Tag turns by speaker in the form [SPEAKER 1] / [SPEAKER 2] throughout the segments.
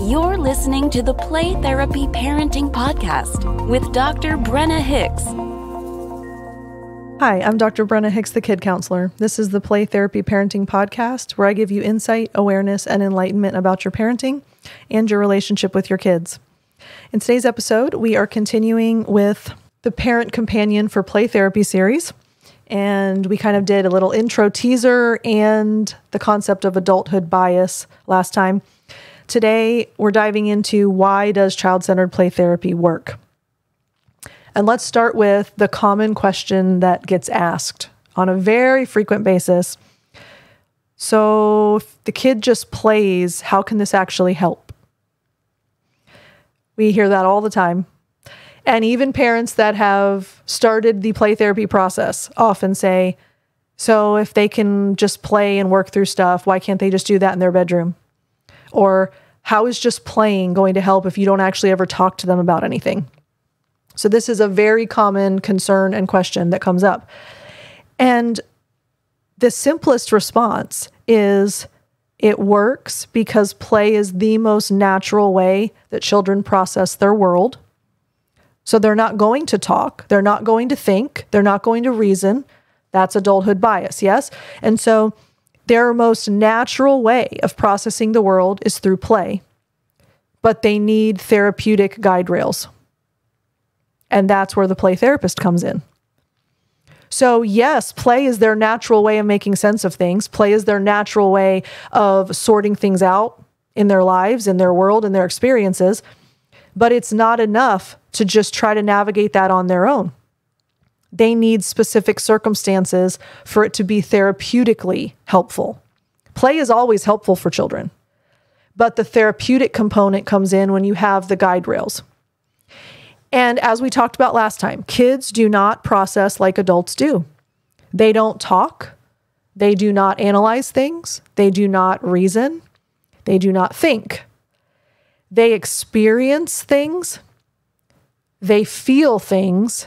[SPEAKER 1] You're listening to the Play Therapy Parenting Podcast with Dr. Brenna Hicks.
[SPEAKER 2] Hi, I'm Dr. Brenna Hicks, the Kid Counselor. This is the Play Therapy Parenting Podcast, where I give you insight, awareness, and enlightenment about your parenting and your relationship with your kids. In today's episode, we are continuing with the Parent Companion for Play Therapy series, and we kind of did a little intro teaser and the concept of adulthood bias last time. Today, we're diving into why does child-centered play therapy work? And let's start with the common question that gets asked on a very frequent basis. So if the kid just plays, how can this actually help? We hear that all the time. And even parents that have started the play therapy process often say, so if they can just play and work through stuff, why can't they just do that in their bedroom? Or how is just playing going to help if you don't actually ever talk to them about anything? So this is a very common concern and question that comes up. And the simplest response is it works because play is the most natural way that children process their world. So they're not going to talk, they're not going to think, they're not going to reason. That's adulthood bias, yes? And so their most natural way of processing the world is through play, but they need therapeutic guide rails. And that's where the play therapist comes in. So yes, play is their natural way of making sense of things. Play is their natural way of sorting things out in their lives, in their world, in their experiences, but it's not enough to just try to navigate that on their own. They need specific circumstances for it to be therapeutically helpful. Play is always helpful for children, but the therapeutic component comes in when you have the guide rails. And as we talked about last time, kids do not process like adults do. They don't talk. They do not analyze things. They do not reason. They do not think. They experience things. They feel things.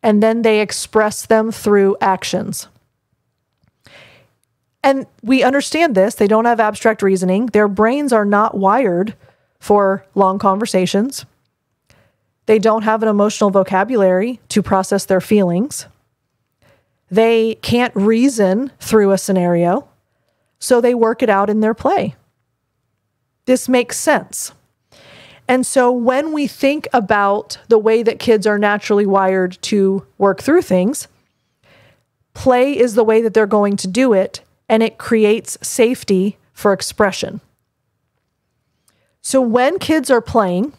[SPEAKER 2] And then they express them through actions. And we understand this. They don't have abstract reasoning. Their brains are not wired for long conversations. They don't have an emotional vocabulary to process their feelings. They can't reason through a scenario, so they work it out in their play. This makes sense. And so when we think about the way that kids are naturally wired to work through things, play is the way that they're going to do it, and it creates safety for expression. So when kids are playing,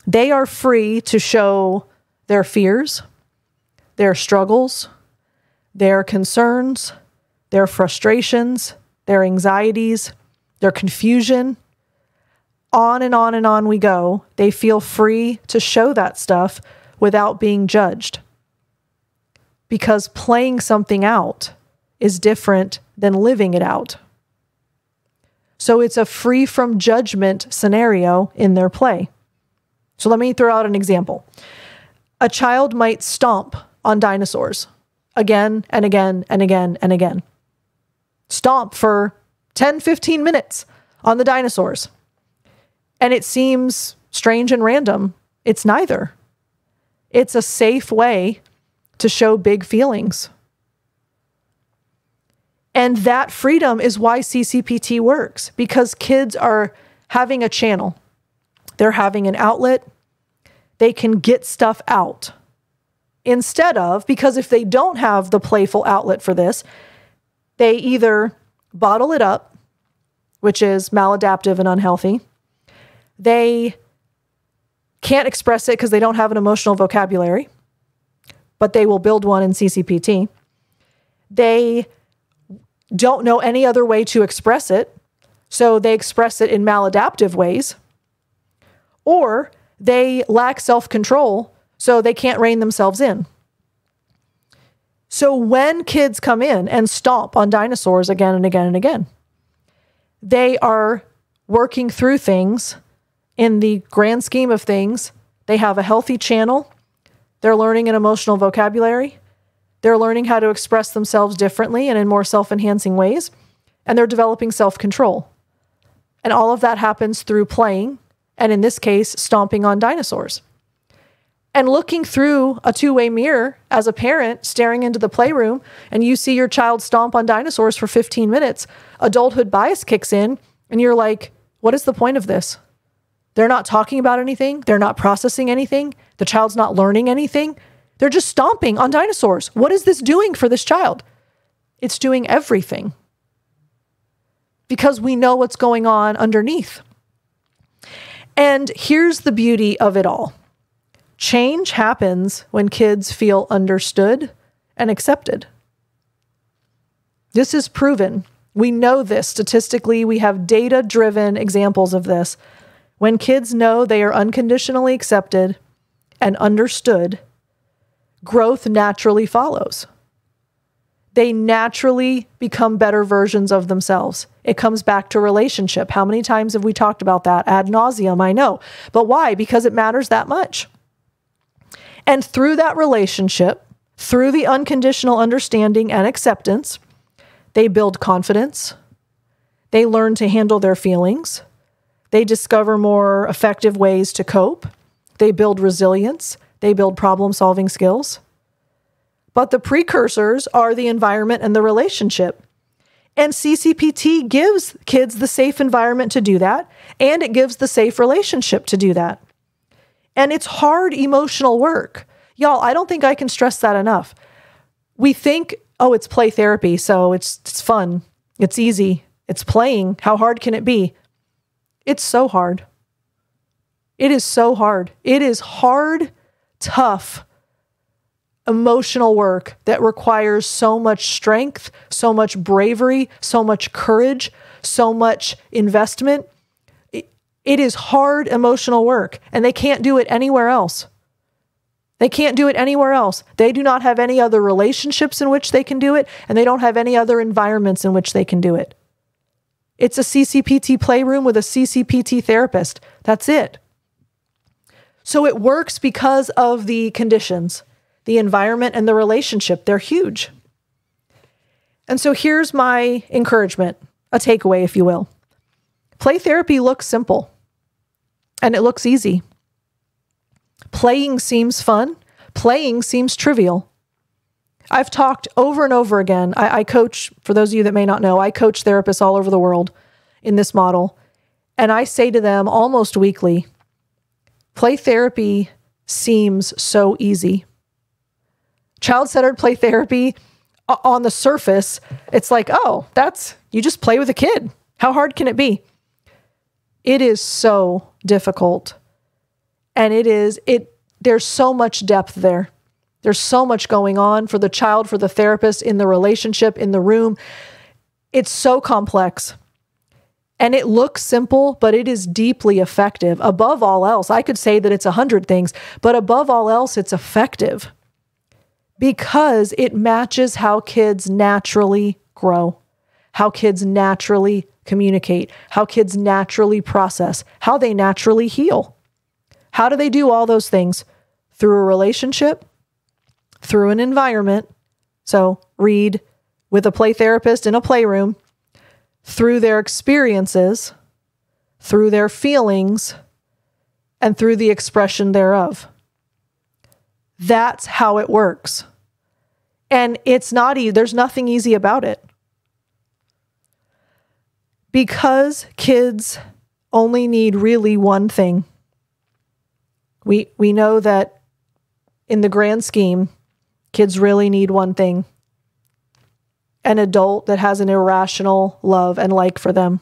[SPEAKER 2] they are free to show their fears, their struggles, their concerns, their frustrations, their anxieties, their confusion. On and on and on we go. They feel free to show that stuff without being judged. Because playing something out is different than living it out. So it's a free from judgment scenario in their play. So let me throw out an example. A child might stomp on dinosaurs again and again and again and again. Stomp for 10, 15 minutes on the dinosaurs. And it seems strange and random. It's neither. It's a safe way to show big feelings. And that freedom is why CCPT works, because kids are having a channel. They're having an outlet. They can get stuff out. Instead of, because if they don't have the playful outlet for this, they either bottle it up, which is maladaptive and unhealthy. They can't express it because they don't have an emotional vocabulary, but they will build one in CCPT. They don't know any other way to express it, so they express it in maladaptive ways. Or they lack self-control, so they can't rein themselves in. So when kids come in and stomp on dinosaurs again and again and again, they are working through things. In the grand scheme of things, they have a healthy channel. They're learning an emotional vocabulary. They're learning how to express themselves differently and in more self-enhancing ways. And they're developing self-control. And all of that happens through playing, and in this case, stomping on dinosaurs. And looking through a two-way mirror as a parent staring into the playroom, and you see your child stomp on dinosaurs for 15 minutes, adulthood bias kicks in, and you're like, what is the point of this? They're not talking about anything. They're not processing anything. The child's not learning anything. They're just stomping on dinosaurs. What is this doing for this child? It's doing everything. Because we know what's going on underneath. And here's the beauty of it all. Change happens when kids feel understood and accepted. This is proven. We know this statistically. We have data-driven examples of this. When kids know they are unconditionally accepted and understood, growth naturally follows. They naturally become better versions of themselves. It comes back to relationship. How many times have we talked about that ad nauseum? I know. But why? Because it matters that much. And through that relationship, through the unconditional understanding and acceptance, they build confidence. They learn to handle their feelings. They discover more effective ways to cope. They build resilience. They build problem-solving skills. But the precursors are the environment and the relationship. And CCPT gives kids the safe environment to do that, and it gives the safe relationship to do that. And it's hard emotional work. Y'all, I don't think I can stress that enough. We think, oh, it's play therapy, so it's fun, it's easy, it's playing. How hard can it be? It's so hard. It is so hard. It is hard, tough, emotional work that requires so much strength, so much bravery, so much courage, so much investment. It is hard emotional work, and they can't do it anywhere else. They can't do it anywhere else. They do not have any other relationships in which they can do it, and they don't have any other environments in which they can do it. It's a CCPT playroom with a CCPT therapist. That's it. So it works because of the conditions, the environment, and the relationship. They're huge. And so here's my encouragement, a takeaway, if you will. Play therapy looks simple, and it looks easy. Playing seems fun. Playing seems trivial. I've talked over and over again. I coach, for those of you that may not know, I coach therapists all over the world in this model. And I say to them almost weekly, play therapy seems so easy. Child-centered play therapy, on the surface, it's like, oh, you just play with a kid. How hard can it be? It is so difficult. And there's so much depth there. There's so much going on for the child, for the therapist, in the relationship, in the room. It's so complex. And it looks simple, but it is deeply effective. Above all else, I could say that it's 100 things, but above all else, it's effective because it matches how kids naturally grow, how kids naturally communicate, how kids naturally process, how they naturally heal. How do they do all those things? Through a relationship, through an environment. So read with a play therapist in a playroom, through their experiences, through their feelings, and through the expression thereof. That's how it works. And it's not easy. There's nothing easy about it. Because kids only need really one thing. We know that in the grand scheme, kids really need one thing. An adult that has an irrational love and like for them.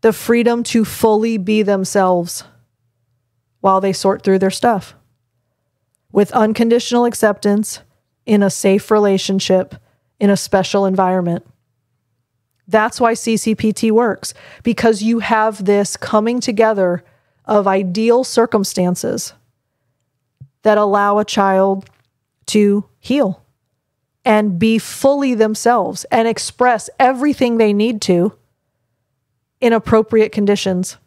[SPEAKER 2] The freedom to fully be themselves while they sort through their stuff. With unconditional acceptance, in a safe relationship, in a special environment. That's why CCPT works, because you have this coming together of ideal circumstances that allow a child to heal and be fully themselves and express everything they need to in appropriate conditions.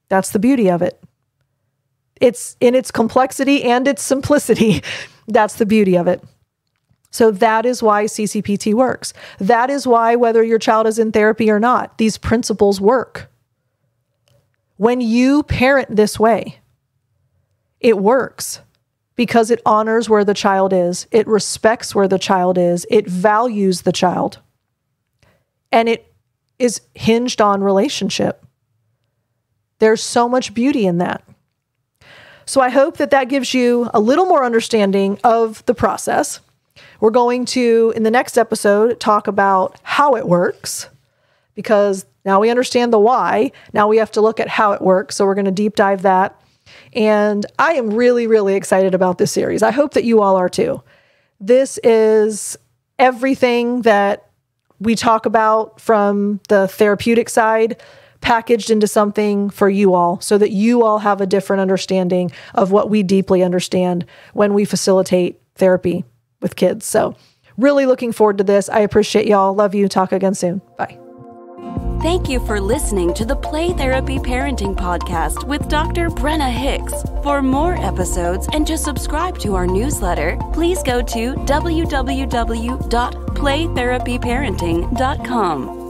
[SPEAKER 2] That's the beauty of it. It's in its complexity and its simplicity. That's the beauty of it. So that is why CCPT works. That is why, whether your child is in therapy or not, these principles work. When you parent this way, it works because it honors where the child is. It respects where the child is. It values the child. And it is hinged on relationship. There's so much beauty in that. So I hope that that gives you a little more understanding of the process. We're going to, in the next episode, talk about how it works, because now we understand the why. Now we have to look at how it works. So we're going to deep dive that. And I am really, really excited about this series. I hope that you all are too. This is everything that we talk about from the therapeutic side packaged into something for you all, so that you all have a different understanding of what we deeply understand when we facilitate therapy with kids. So really looking forward to this. I appreciate y'all. Love you. Talk again soon. Bye.
[SPEAKER 1] Thank you for listening to the Play Therapy Parenting Podcast with Dr. Brenna Hicks. For more episodes and to subscribe to our newsletter, please go to www.playtherapyparenting.com.